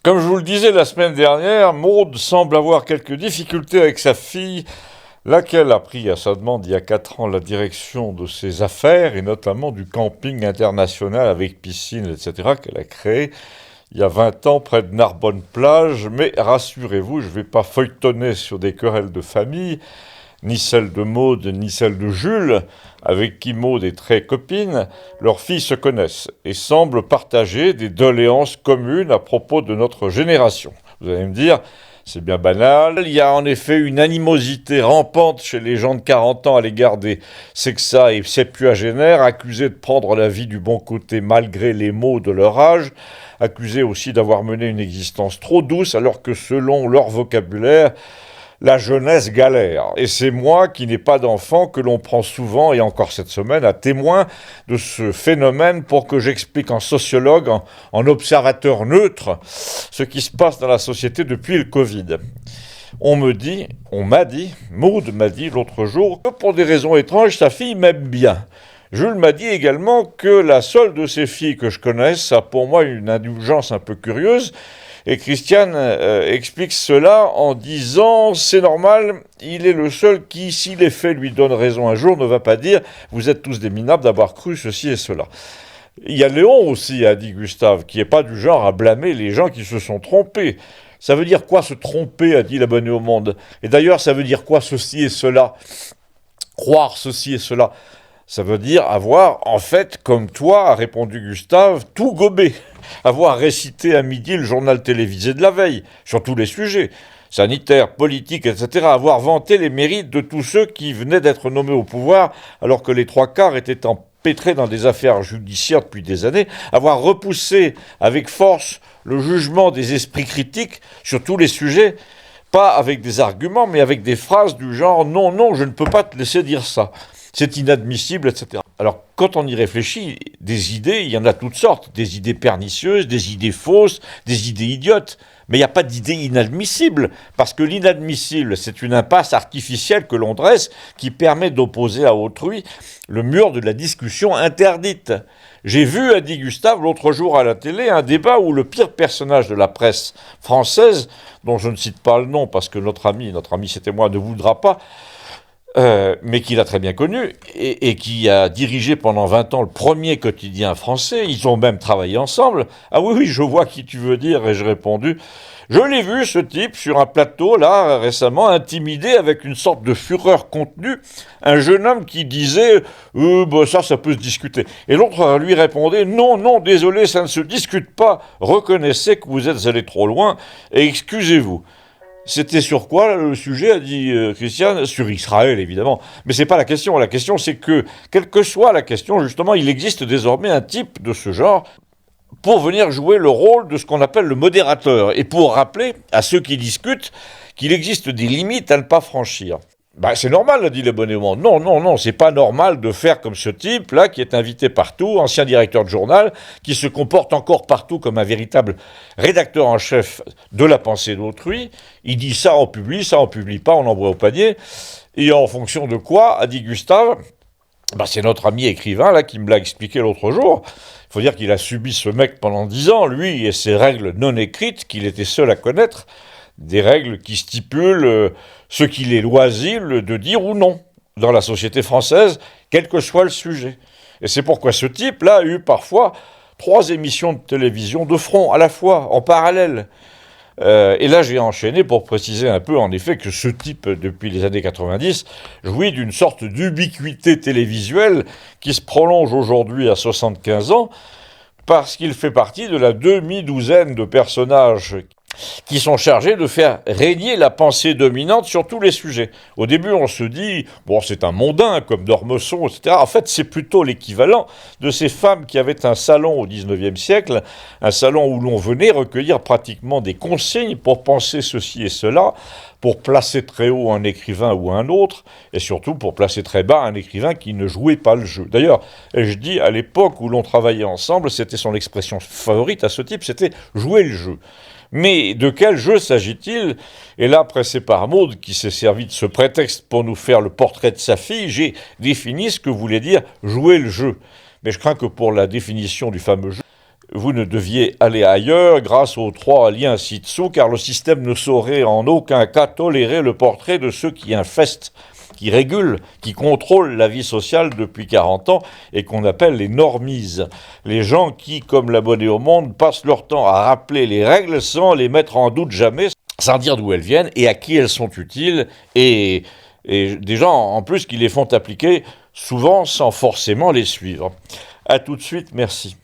Comme je vous le disais la semaine dernière, Maude semble avoir quelques difficultés avec sa fille, laquelle a pris à sa demande il y a 4 ans la direction de ses affaires et notamment du camping international avec piscine, etc. qu'elle a créé il y a 20 ans près de Narbonne-Plage. Mais rassurez-vous, je ne vais pas feuilletonner sur des querelles de famille, ni celle de Maude, ni celle de Jules, avec qui Maude est très copine. Leurs filles se connaissent et semblent partager des doléances communes à propos de notre génération. Vous allez me dire, c'est bien banal. Il y a en effet une animosité rampante chez les gens de 40 ans à l'égard des sexas et septuagénaires, accusés de prendre la vie du bon côté malgré les maux de leur âge, accusés aussi d'avoir mené une existence trop douce alors que selon leur vocabulaire, la jeunesse galère. Et c'est moi, qui n'ai pas d'enfant, que l'on prend souvent, et encore cette semaine, à témoin de ce phénomène pour que j'explique en sociologue, en observateur neutre, ce qui se passe dans la société depuis le Covid. On m'a dit, Maude m'a dit l'autre jour, que pour des raisons étranges, sa fille m'aime bien. Jules m'a dit également que la seule de ses filles que je connaisse a pour moi une indulgence un peu curieuse. Et Christiane explique cela en disant « C'est normal, il est le seul qui, si les faits lui donnent raison un jour, ne va pas dire « Vous êtes tous des minables d'avoir cru ceci et cela ». Il y a Léon aussi, a dit Gustave, qui n'est pas du genre à blâmer les gens qui se sont trompés. Ça veut dire quoi se tromper, a dit l'abonné au Monde. Et d'ailleurs, ça veut dire quoi ceci et cela? Croire ceci et cela. Ça veut dire avoir, en fait, comme toi, a répondu Gustave, tout gobé. Avoir récité à midi le journal télévisé de la veille, sur tous les sujets, sanitaires, politiques, etc. Avoir vanté les mérites de tous ceux qui venaient d'être nommés au pouvoir, alors que les 3/4 étaient empêtrés dans des affaires judiciaires depuis des années. Avoir repoussé avec force le jugement des esprits critiques sur tous les sujets, pas avec des arguments, mais avec des phrases du genre « Non, non, je ne peux pas te laisser dire ça ». C'est inadmissible, etc. Alors, quand on y réfléchit, des idées, il y en a toutes sortes. Des idées pernicieuses, des idées fausses, des idées idiotes. Mais il n'y a pas d'idée inadmissible, parce que l'inadmissible, c'est une impasse artificielle que l'on dresse qui permet d'opposer à autrui le mur de la discussion interdite. J'ai vu, a dit Gustave, l'autre jour à la télé, un débat où le pire personnage de la presse française, dont je ne cite pas le nom parce que notre ami c'était moi, ne voudra pas, mais qu'il a très bien connu, et qui a dirigé pendant 20 ans le premier quotidien français. Ils ont même travaillé ensemble. Ah oui, je vois qui tu veux dire, et j'ai répondu. Je l'ai vu, ce type, sur un plateau, là, récemment, intimidé avec une sorte de fureur contenue, un jeune homme qui disait ça peut se discuter. Et l'autre lui répondait non, non, désolé, ça ne se discute pas, reconnaissez que vous êtes allé trop loin, et excusez-vous. C'était sur quoi le sujet, a dit Christiane? Sur Israël, évidemment. Mais c'est pas la question. La question, c'est que, quelle que soit la question, justement, il existe désormais un type de ce genre pour venir jouer le rôle de ce qu'on appelle le modérateur et pour rappeler à ceux qui discutent qu'il existe des limites à ne pas franchir. C'est normal, a dit l'abonné au Monde. Non, non, non, c'est pas normal de faire comme ce type-là, qui est invité partout, ancien directeur de journal, qui se comporte encore partout comme un véritable rédacteur en chef de la pensée d'autrui. Il dit ça, on publie pas, on envoie au panier. Et en fonction de quoi, a dit Gustave, c'est notre ami écrivain, là, qui me l'a expliqué l'autre jour. Il faut dire qu'il a subi ce mec pendant 10 ans, lui, et ses règles non écrites, qu'il était seul à connaître. Des règles qui stipulent ce qu'il est loisible de dire ou non dans la société française, quel que soit le sujet. Et c'est pourquoi ce type-là a eu parfois 3 émissions de télévision de front, à la fois, en parallèle. Et là, j'ai enchaîné pour préciser un peu, en effet, que ce type, depuis les années 90, jouit d'une sorte d'ubiquité télévisuelle qui se prolonge aujourd'hui à 75 ans, parce qu'il fait partie de la demi-douzaine de personnages qui sont chargés de faire régner la pensée dominante sur tous les sujets. Au début, on se dit, c'est un mondain, comme d'Ormesson, etc. En fait, c'est plutôt l'équivalent de ces femmes qui avaient un salon au XIXe siècle, un salon où l'on venait recueillir pratiquement des consignes pour penser ceci et cela, pour placer très haut un écrivain ou un autre, et surtout pour placer très bas un écrivain qui ne jouait pas le jeu. D'ailleurs, je dis, à l'époque où l'on travaillait ensemble, c'était son expression favorite à ce type, c'était « jouer le jeu ». Mais de quel jeu s'agit-il? Et là, pressé par Maude, qui s'est servi de ce prétexte pour nous faire le portrait de sa fille, j'ai défini ce que voulait dire jouer le jeu. Mais je crains que pour la définition du fameux jeu, vous ne deviez aller ailleurs grâce aux 3 liens ci-dessous, car le système ne saurait en aucun cas tolérer le portrait de ceux qui infestent, qui régulent, qui contrôlent la vie sociale depuis 40 ans et qu'on appelle les normies. Les gens qui, comme l'abonné au Monde, passent leur temps à rappeler les règles sans les mettre en doute jamais, sans dire d'où elles viennent et à qui elles sont utiles, et des gens en plus qui les font appliquer souvent sans forcément les suivre. À tout de suite, merci.